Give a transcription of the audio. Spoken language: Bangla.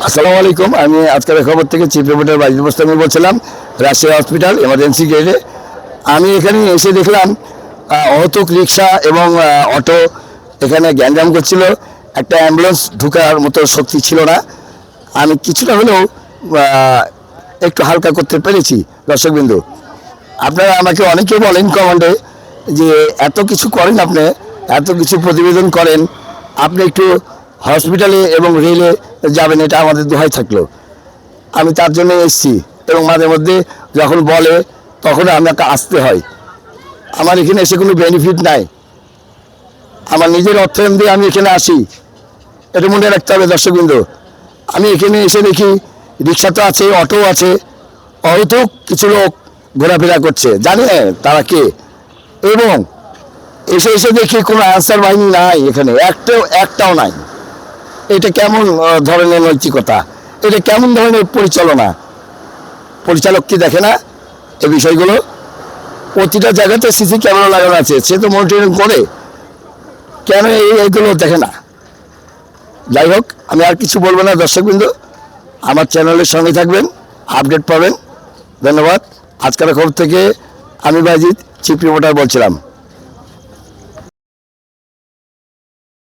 আসসালামু আলাইকুম। আমি আজকের খবর থেকে চিফ রিপোর্টার বাজিদ মোস্তামি বলছিলাম, রাজশাহী হসপিটাল এমার্জেন্সি গেটে। আমি এখানে এসে দেখলাম অহতুক রিক্সা এবং অটো এখানে গ্যাঞ্জাম করছিল। একটা অ্যাম্বুলেন্স ঢুকার মতো শক্তি ছিল না। আমি কিছুটা হলেও একটু হালকা করতে পেরেছি। দর্শকবিন্দু, আপনারা আমাকে অনেকে বলেন কমেন্টে যে এত কিছু করেন, আপনি এত কিছু প্রতিবেদন করেন, আপনি একটু হসপিটালে এবং রেলে যাবেন, এটা আমাদের দোহাই থাকলো। আমি তার জন্য এসেছি এবং মাঝে মধ্যে যখন বলে তখন আমাকে আসতে হয়। আমার এখানে এসে কোনো বেনিফিট নাই, আমার নিজের অর্থায়ন দিয়ে আমি এখানে আসি, এটা মনে রাখতে হবে দর্শকবৃন্দ। আমি এখানে এসে দেখি রিক্সা তো আছে, অটো আছে, অহেতুক কিছু লোক ঘোরাফেরা করছে, জানে তারা কে। এবং এসে এসে দেখি কোনো আনসার বাহিনী নাই এখানে, একটাও নাই। এটা কেমন ধরনের নৈতিকতা, এটা কেমন ধরনের পরিচালনা? পরিচালক কি দেখে না এই বিষয়গুলো? প্রতিটা জায়গাতে সিসি ক্যামেরা লাগানো আছে, সে তো মনিটরিং করে, কেন এইগুলো দেখে না? যাই হোক, আমি আর কিছু বলবো না। দর্শকবৃন্দ, আমার চ্যানেলের সঙ্গে থাকবেন, আপডেট পাবেন। ধন্যবাদ। আজকের খবর থেকে আমি বাজিদ, চিফ রিপোর্টার বলছিলাম।